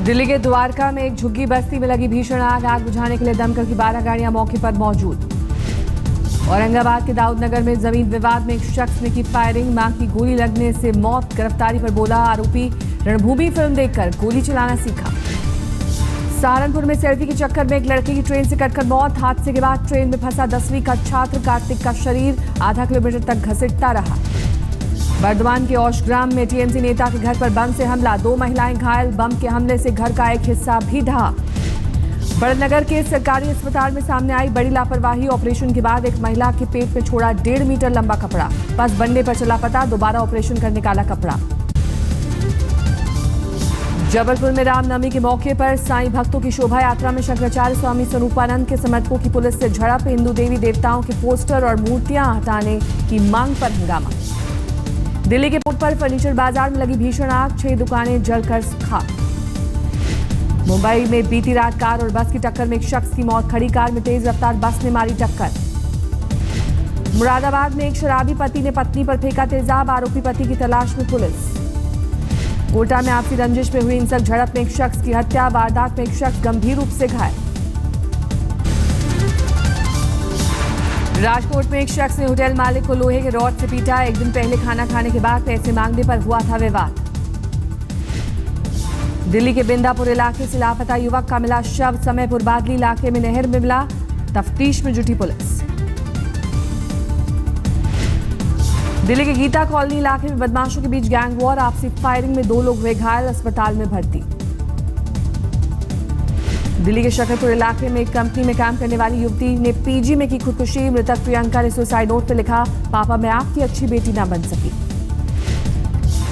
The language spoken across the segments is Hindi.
दिल्ली के द्वारका में एक झुग्गी बस्ती में लगी भीषण आग बुझाने के लिए दमकल की 12 गाड़ियां मौके पर मौजूद। औरंगाबाद के दाऊदनगर में जमीन विवाद में एक शख्स ने की फायरिंग, मां की गोली लगने से मौत। गिरफ्तारी पर बोला आरोपी रणभूमि फिल्म देखकर गोली चलाना सीखा। सहारनपुर में सेल्फी के चक्कर में एक लड़के की ट्रेन से कटकर मौत। हादसे के बाद ट्रेन में फंसा 10वीं का छात्र कार्तिक का शरीर आधा किलोमीटर तक घसीटता रहा। बर्धमान के औशग्राम में टीएमसी नेता के घर पर बम से हमला, 2 महिलाएं घायल। बम के हमले से घर का एक हिस्सा भी ढहा। बड़नगर के सरकारी अस्पताल में सामने आई बड़ी लापरवाही। ऑपरेशन के बाद एक महिला के पेट में छोड़ा 1.5 मीटर लंबा कपड़ा, बस बनने पर चला पता, दोबारा ऑपरेशन कर निकाला कपड़ा। जबलपुर में रामनवमी के मौके पर साईं भक्तों की शोभा यात्रा में शंकराचार्य स्वामी स्वरूपानंद के समर्थकों की पुलिस से झड़प। हिंदू देवी देवताओं के पोस्टर और मूर्तियां हटाने की मांग पर हंगामा। दिल्ली के पुट पर फर्नीचर बाजार में लगी भीषण आग, 6 दुकानें जलकर खाक। मुंबई में बीती रात कार और बस की टक्कर में एक शख्स की मौत। खड़ी कार में तेज रफ्तार बस ने मारी टक्कर। मुरादाबाद में एक शराबी पति ने पत्नी पर फेंका तेजाब, आरोपी पति की तलाश में पुलिस। कोटा में आपसी रंजिश में हुई हिंसक झड़प में एक शख्स की हत्या, वारदात में एक शख्स गंभीर रूप से घायल। राजकोट में एक शख्स ने होटल मालिक को लोहे के रॉड से पीटा। एक दिन पहले खाना खाने के बाद पैसे मांगने पर हुआ था विवाद। दिल्ली के बिंदापुर इलाके से लापता युवक का मिला शव, समयपुर बादली इलाके में नहर में मिला। तफ्तीश में जुटी पुलिस। दिल्ली के गीता कॉलोनी इलाके में बदमाशों के बीच गैंग वॉर, आपसी फायरिंग में 2 लोग हुए घायल, अस्पताल में भर्ती। दिल्ली के शकरपुर इलाके में एक कंपनी में काम करने वाली युवती ने पीजी में की खुदकुशी। मृतक प्रियंका ने सुसाइड नोट पर लिखा, पापा मैं आपकी अच्छी बेटी ना बन सकी।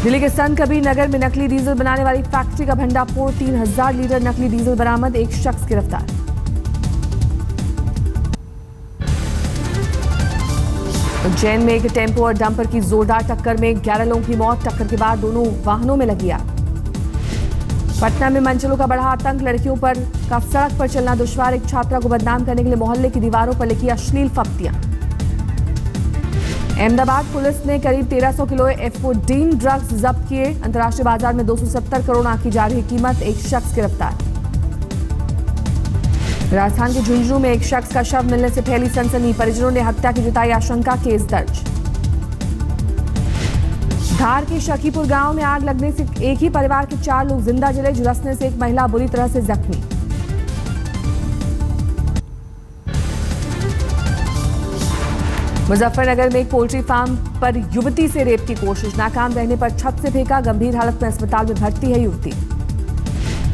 दिल्ली के संत कबीर नगर में नकली डीजल बनाने वाली फैक्ट्री का भंडाफोड़, 3000 लीटर नकली डीजल बरामद, एक शख्स गिरफ्तार। उज्जैन में एक टेम्पो और डंपर की जोरदार टक्कर में 11 लोगों की मौत। टक्कर के बाद दोनों वाहनों में लगी आग। पटना में मंचलों का बढ़ा आतंक, लड़कियों पर का सड़क पर चलना दुश्वार। एक छात्रा को बदनाम करने के लिए मोहल्ले की दीवारों पर लिखी अश्लील फप्तियां। अहमदाबाद पुलिस ने करीब 1300 किलो एफोडीन ड्रग्स जब्त किए। अंतर्राष्ट्रीय बाजार में 270 करोड़ आंकी जा रही कीमत, एक शख्स गिरफ्तार। राजस्थान के झुंझुनू में एक शख्स का शव मिलने से फैली सनसनी, परिजनों ने हत्या की जताई आशंका, केस दर्ज। धार के शकीपुर गांव में आग लगने से एक ही परिवार के 4 लोग जिंदा जले, झुलसने से एक महिला बुरी तरह से जख्मी। मुजफ्फरनगर में एक पोल्ट्री फार्म पर युवती से रेप की कोशिश, नाकाम रहने पर छत से फेंका, गंभीर हालत में अस्पताल में भर्ती है युवती।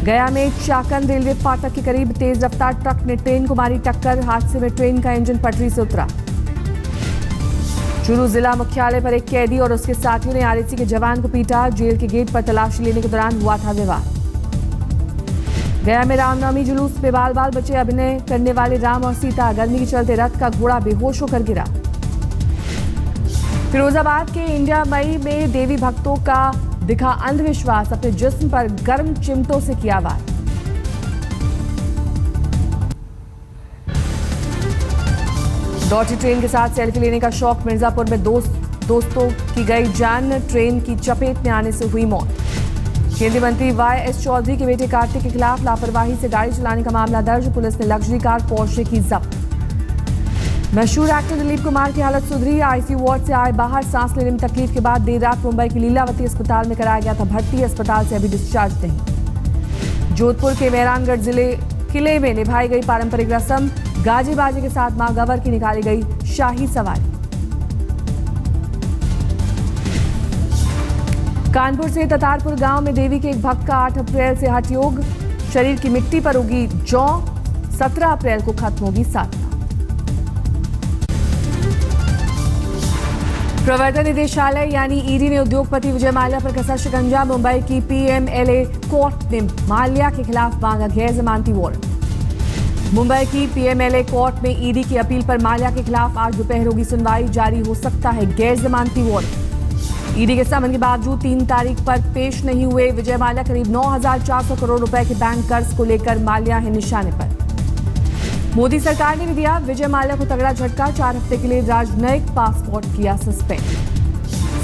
गया में चाकंद रेलवे फाटक के करीब तेज रफ्तार ट्रक ने ट्रेन को मारी टक्कर, हादसे में ट्रेन का इंजन पटरी से उतरा। चूरू जिला मुख्यालय पर एक कैदी और उसके साथियों ने आरएसी के जवान को पीटा, जेल के गेट पर तलाशी लेने के दौरान हुआ था विवाद। गया में रामनवमी जुलूस में बाल बाल बचे अभिनय करने वाले राम और सीता, गर्मी के चलते रथ का घोड़ा बेहोश होकर गिरा। फिरोजाबाद के इंडिया मई में देवी भक्तों का दिखा अंधविश्वास, अपने जिस्म पर गर्म चिमटों से किया वार। दौड़ती ट्रेन के साथ सेल्फी लेने का शौक, मिर्जापुर में दोस्तों की गई जान, ट्रेन की चपेट में आने से हुई मौत। केंद्रीय मंत्री YS चौधरी के बेटे कार्तिक के खिलाफ लापरवाही से गाड़ी चलाने का मामला दर्ज, पुलिस ने लग्जरी कार पोर्शे की जब्त। मशहूर एक्टर दिलीप कुमार की हालत सुधरी, आईसीयू वार्ड से आए बाहर, सांस लेने में तकलीफ के बाद देर रात मुंबई की लीलावती अस्पताल में कराया गया था भर्ती, अस्पताल से अभी डिस्चार्ज नहीं। जोधपुर के मेहरानगढ़ जिले किले में निभाई गई पारंपरिक रस्म, गाजे बाजे के साथ मां गवर की निकाली गई शाही सवारी। कानपुर से ततारपुर गांव में देवी के एक भक्त का 8 अप्रैल से हठ योग, शरीर की मिट्टी पर उगी जौ, 17 अप्रैल को खत्म होगी साधना। प्रवर्तन निदेशालय यानी ईडी ने उद्योगपति विजय माल्या पर कसा शिकंजा, मुंबई की PMLA कोर्ट ने माल्या के खिलाफ मांगा गैर जमानती वारंट। मुंबई की PMLA कोर्ट में ईडी की अपील पर माल्या के खिलाफ आज दोपहर होगी सुनवाई, जारी हो सकता है गैर जमानती वारंट। ईडी के समन के बावजूद 3 तारीख पर पेश नहीं हुए विजय माल्या, करीब 9400 करोड़ रुपए के बैंक कर्ज को लेकर माल्या है निशाने पर। मोदी सरकार ने भी दिया विजय माल्या को तगड़ा झटका, 4 हफ्ते के लिए राजनयिक पासपोर्ट किया सस्पेंड।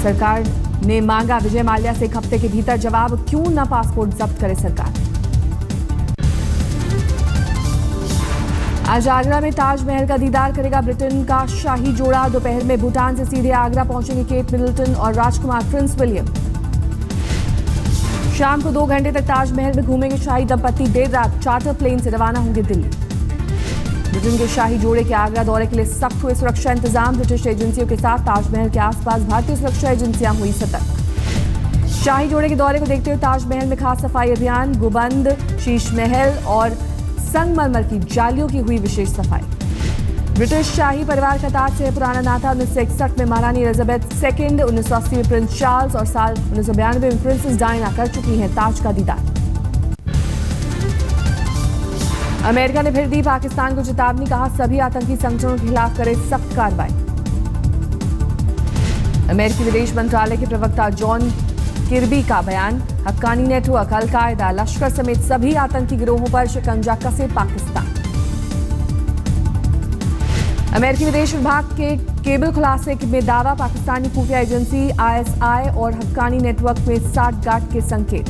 सरकार ने मांगा विजय माल्या से 1 हफ्ते के भीतर जवाब, क्यों न पासपोर्ट जब्त करे सरकार। आज आगरा में ताजमहल का दीदार करेगा ब्रिटेन का शाही जोड़ा। दोपहर में भूटान से सीधे आगरा पहुंचेंगे केट मिडलटन और राजकुमार प्रिंस विलियम। शाम को 2 घंटे तक ताजमहल में घूमेंगे शाही दंपति। देर रात चार्टर प्लेन से रवाना होंगे दिल्ली। ब्रिटेन के शाही जोड़े के आगरा दौरे के लिए सख्त हुए सुरक्षा इंतजाम। ब्रिटिश एजेंसियों के साथ ताजमहल के आसपास भारतीय सुरक्षा एजेंसियां हुई सतर्क। शाही जोड़े के दौरे को देखते हुए ताजमहल में खास सफाई अभियान। गुंबद, शीश महल और संगमरमर की जालियों की हुई विशेष सफाई। ब्रिटिश शाही परिवार का ताज से पुराना नाता। 1961 में महारानी एलिजाबेथ सेकंड, 1980 में प्रिंस चार्ल्स और साल 1992 में प्रिंसेस डायना कर चुकी हैं ताज का दीदार। अमेरिका ने फिर दी पाकिस्तान को चेतावनी। कहा सभी आतंकी संगठनों के खिलाफ करे सख्त कार्रवाई। अमेरिकी विदेश मंत्रालय के प्रवक्ता जॉन किर्बी का बयान। हक्कानी नेटवर्क, अल-कायदा, लश्कर समेत सभी आतंकी गिरोहों पर शिकंजा कसे पाकिस्तान। अमेरिकी विदेश विभाग के केबल खुलासे में दावा। पाकिस्तानी खुफिया एजेंसी ISI और हक्कानी नेटवर्क में साठगांठ के संकेत।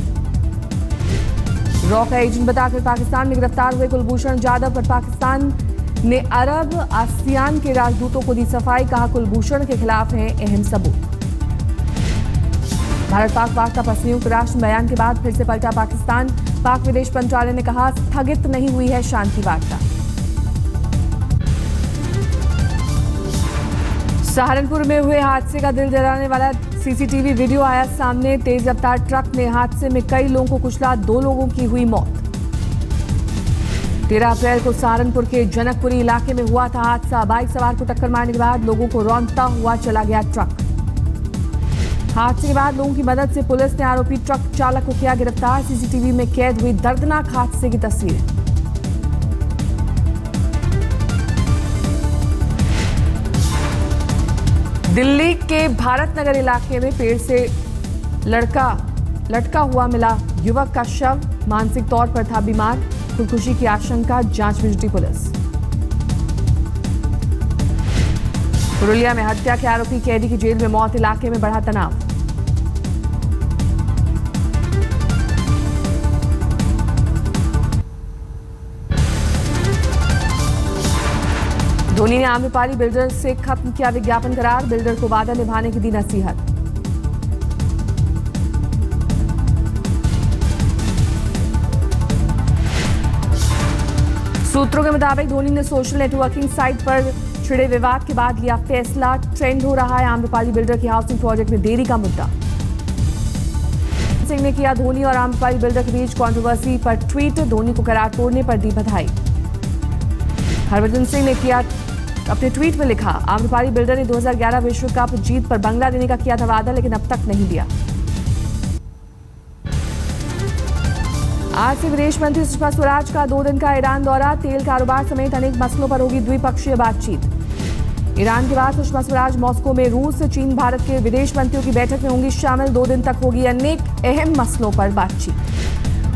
रॉ का एजेंट बताकर पाकिस्तान में गिरफ्तार हुए कुलभूषण जाधव पर पाकिस्तान ने अरब आसियान के राजदूतों को दी सफाई। कहा कुलभूषण के खिलाफ हैं अहम सबूत। भारत पाक वार्ता पर संयुक्त राष्ट्र बयान के बाद फिर से पलटा पाकिस्तान। पाक विदेश मंत्रालय ने कहा स्थगित नहीं हुई है शांति वार्ता। सहारनपुर में हुए हादसे का दिल दहलाने वाला CCTV वीडियो आया सामने। तेज रफ्तार ट्रक ने हादसे में कई लोगों को कुचला, 2 लोगों की हुई मौत। 13 अप्रैल को सहारनपुर के जनकपुरी इलाके में हुआ था हादसा। बाइक सवार को टक्कर मारने के बाद लोगों को रौंदता हुआ चला गया ट्रक। हादसे के बाद लोगों की मदद से पुलिस ने आरोपी ट्रक चालक को किया गिरफ्तार। CCTV में कैद हुई दर्दनाक हादसे की तस्वीरें। दिल्ली के भारत नगर इलाके में पेड़ से लटका हुआ मिला युवक का शव। मानसिक तौर पर था बीमार, खुदकुशी की आशंका, जांच में जुटी पुलिस। पुरुलिया में हत्या के आरोपी कैदी की जेल में मौत। इलाके में बढ़ा तनाव। धोनी ने आम्रपाली बिल्डर से खत्म किया विज्ञापन करार। बिल्डर को वादा निभाने की दी नसीहत। सूत्रों के मुताबिक धोनी ने सोशल नेटवर्किंग साइट पर छिड़े विवाद के बाद लिया फैसला। ट्रेंड हो रहा है आम्रपाली बिल्डर की हाउसिंग प्रोजेक्ट में देरी का मुद्दा। सिंह ने किया धोनी और आम्रपाली बिल्डर के बीच कंट्रोवर्सी पर ट्वीट। धोनी को करार तोड़ने पर दी बधाई। हरभजन सिंह ने किया अपने ट्वीट में लिखा, आम्रपाली बिल्डर ने 2011 विश्व कप जीत पर बंगला देने का किया था वादा, लेकिन अब तक नहीं दिया। आज से विदेश मंत्री सुषमा स्वराज का 2 दिन का ईरान दौरा। तेल कारोबार समेत अनेक मसलों पर होगी द्विपक्षीय बातचीत। ईरान के बाद सुषमा स्वराज मॉस्को में रूस, चीन, भारत के विदेश मंत्रियों की बैठक में होंगी शामिल। 2 दिन तक होगी अनेक अहम मसलों पर बातचीत।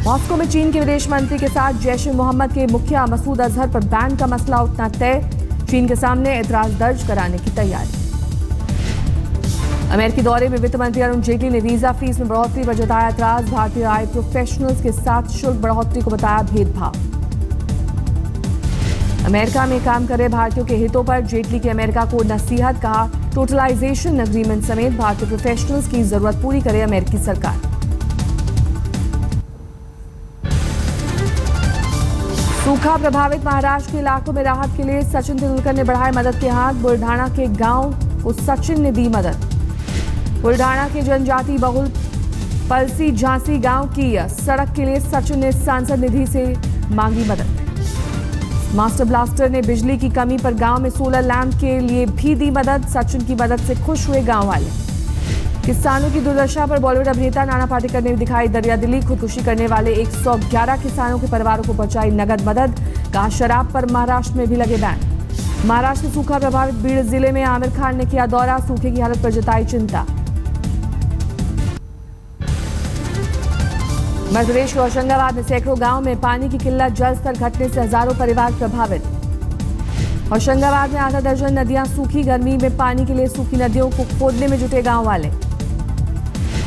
मॉस्को में चीन के विदेश मंत्री के साथ जैश ए मोहम्मद के मुखिया मसूद अजहर पर बैन का मसला उठना तय। चीन के सामने एतराज दर्ज कराने की तैयारी। अमेरिकी दौरे में वित्त मंत्री अरुण जेटली ने वीजा फीस में बढ़ोतरी पर जताया एतराज। भारतीय आय प्रोफेशनल्स के साथ शुल्क बढ़ोतरी को बताया भेदभाव। अमेरिका में काम कर रहे भारतीयों के हितों पर जेटली की अमेरिका को नसीहत। कहा टोटलाइजेशन एग्रीमेंट समेत भारतीय प्रोफेशनल्स की जरूरत पूरी करे अमेरिकी सरकार। सूखा प्रभावित महाराष्ट्र के इलाकों में राहत के लिए सचिन तेंदुलकर ने बढ़ाए मदद के हाथ। बुलढाणा के गांव को सचिन ने दी मदद। बुलढाणा के जनजाति बहुल पलसी झांसी गांव की सड़क के लिए सचिन ने सांसद निधि से मांगी मदद। मास्टर ब्लास्टर ने बिजली की कमी पर गांव में सोलर लैंप के लिए भी दी मदद। सचिन की मदद से खुश हुए गांव वाले। किसानों की दुर्दशा पर बॉलीवुड अभिनेता नाना पाटेकर ने दिखाई दरियादिली। खुदकुशी करने वाले 111 किसानों के परिवारों को पहुंचाई नगद मदद। कहा शराब पर महाराष्ट्र में भी लगे बैन। महाराष्ट्र के सूखा प्रभावित बीड़ जिले में आमिर खान ने किया दौरा। सूखे की हालत पर जताई चिंता। मध्य प्रदेश के होशंगाबाद में सैकड़ों गांव में पानी की किल्लत। जल स्तर घटने से हजारों परिवार प्रभावित। होशंगाबाद में आधा दर्जन नदियां सूखी। गर्मी में पानी के लिए सूखी नदियों को खोदने में जुटे गांव वाले।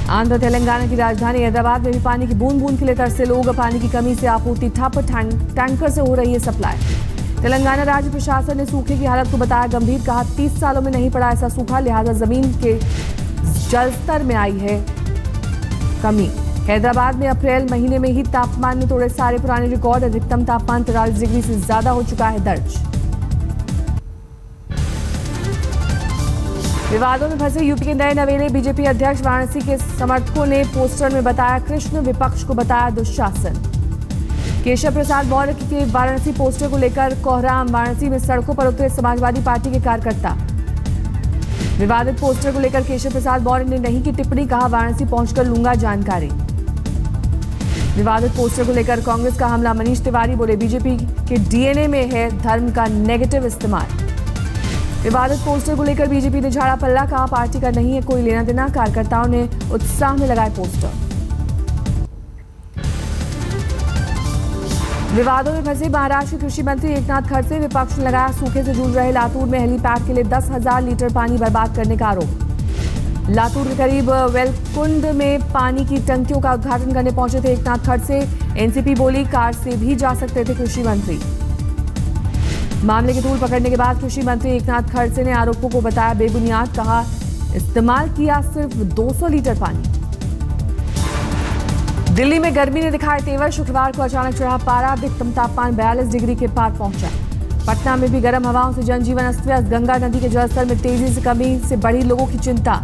आंध्र तेलंगाना की राजधानी हैदराबाद में भी पानी की बूंद बूंद के लिए तरसे लोग। पानी की कमी से आपूर्ति ठप। टैंकर से हो रही है सप्लाई। तेलंगाना राज्य प्रशासन ने सूखे की हालत को बताया गंभीर, कहा 30 सालों में नहीं पड़ा ऐसा सूखा, लिहाजा जमीन के जलस्तर में आई है कमी। हैदराबाद में अप्रैल महीने में ही तापमान ने तोड़े सारे पुराने रिकॉर्ड, अधिकतम तापमान 43 डिग्री से ज्यादा हो चुका है दर्ज। विवादों में फंसे यूपी के नए नवेले बीजेपी अध्यक्ष, वाराणसी के समर्थकों ने पोस्टर में बताया कृष्ण, विपक्ष को बताया दुशासन। केशव प्रसाद मौर्य के वाराणसी पोस्टर को लेकर कोहराम, वाराणसी में सड़कों पर उतरे समाजवादी पार्टी के कार्यकर्ता। विवादित पोस्टर को लेकर केशव प्रसाद मौर्य ने नहीं की टिप्पणी, कहा वाराणसी पहुंचकर लूंगा जानकारी। विवादित पोस्टर को लेकर कांग्रेस का हमला, मनीष तिवारी बोले बीजेपी के डीएनए में है धर्म का नेगेटिव इस्तेमाल। विवादित पोस्टर को लेकर बीजेपी ने झाड़ा पल्ला, कहा पार्टी का नहीं है कोई लेना देना, कार्यकर्ताओं ने उत्साह में लगाए पोस्टर। विवादों में फंसे महाराष्ट्र के कृषि मंत्री एकनाथ खड़से, विपक्ष ने लगाया सूखे से जूझ रहे लातूर में हेलीपैड के लिए 10,000 लीटर पानी बर्बाद करने का आरोप। लातूर के करीब वेलकुंड में पानी की टंकियों का उद्घाटन करने पहुंचे थे एकनाथ खड़से। एनसीपी बोली कार से भी जा सकते थे कृषि मंत्री। मामले की तूल पकड़ने के बाद कृषि मंत्री एकनाथ खड़से ने आरोपों को बताया बेबुनियाद, कहा इस्तेमाल किया सिर्फ 200 लीटर पानी। दिल्ली में गर्मी ने दिखाए तेवर, शुक्रवार को अचानक चढ़ा पारा, अधिकतम तापमान 42 डिग्री के पार पहुंचा। पटना में भी गर्म हवाओं से जनजीवन अस्त व्यस्त, गंगा नदी के जलस्तर में तेजी से कमी से बढ़ी लोगों की चिंता।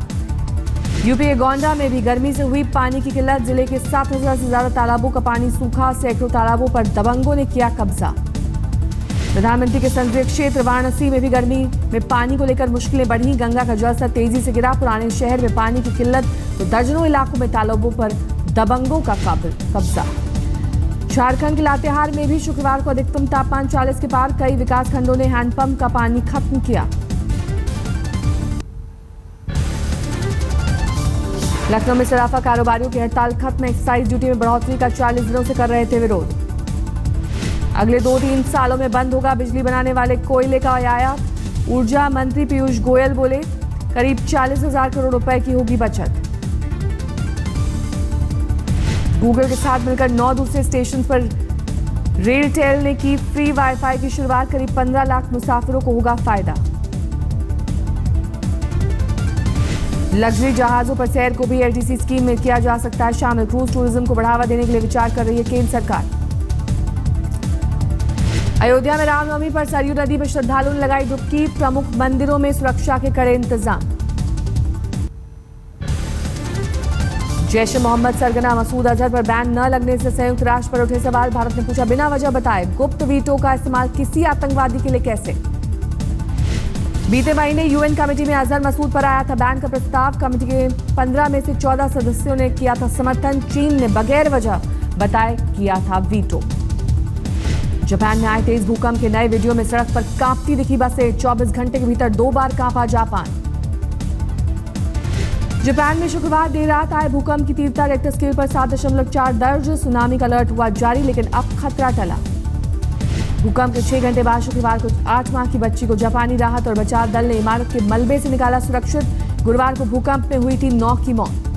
यूपी के गोंडा में भी गर्मी से हुई पानी की किल्लत, जिले के 7,000 से ज्यादा तालाबों का पानी सूखा, सैकड़ों तालाबों पर दबंगों ने किया कब्जा। प्रधानमंत्री के संसदीय क्षेत्र वाराणसी में भी गर्मी में पानी को लेकर मुश्किलें बढ़ी, गंगा का जलस्तर तेजी से गिरा, पुराने शहर में पानी की किल्लत तो दर्जनों इलाकों में तालाबों पर दबंगों का कब्जा। झारखंड के लातेहार में भी शुक्रवार को अधिकतम तापमान 40 के पार, कई विकासखंडों ने हैंडपंप का पानी खत्म किया। लखनऊ में सराफा कारोबारियों की हड़ताल खत्म, एक्साइज ड्यूटी में बढ़ोतरी का 40 दिनों से कर रहे थे विरोध। अगले 2-3 सालों में बंद होगा बिजली बनाने वाले कोयले का आयात। ऊर्जा मंत्री पीयूष गोयल बोले करीब 40,000 करोड़ रुपए की होगी बचत। गूगल के साथ मिलकर 9 दूसरे स्टेशन पर रेलटेल ने की फ्री वाईफाई की शुरुआत, करीब 15 लाख मुसाफिरों को होगा फायदा। लग्जरी जहाजों पर सैर को भी एलटीसी स्कीम में किया जा सकता है शामिल, क्रूज टूरिज्म को बढ़ावा देने के लिए विचार कर रही है केंद्र सरकार। अयोध्या में रामनवमी पर सरयू नदी में श्रद्धालुओं ने लगाई डुबकी, प्रमुख मंदिरों में सुरक्षा के कड़े इंतजाम। जैश ए मोहम्मद सरगना मसूद अजहर पर बैन न लगने से संयुक्त राष्ट्र पर उठे सवाल, भारत ने पूछा बिना वजह बताए गुप्त वीटो का इस्तेमाल किसी आतंकवादी के लिए कैसे। बीते महीने यूएन कमेटी में अजहर मसूद पर आया था बैन का प्रस्ताव, कमेटी के 15 में से 14 सदस्यों ने किया था समर्थन, चीन ने बगैर वजह बताए किया था वीटो। जापान में आए तेज भूकंप के नए वीडियो में सड़क पर कांपती दिखी बसें, 24 घंटे के भीतर 2 बार कांपा जापान। जापान में शुक्रवार देर रात आए भूकंप की तीव्रता रिक्टर स्केल पर 7.4 दर्ज, सुनामी का अलर्ट हुआ जारी, लेकिन अब खतरा टला। भूकंप के 6 घंटे बाद शुक्रवार को 8 माह की बच्ची को जापानी राहत और बचाव दल ने इमारत के मलबे से निकाला सुरक्षित। गुरुवार को भूकंप में हुई थी 9 की मौत।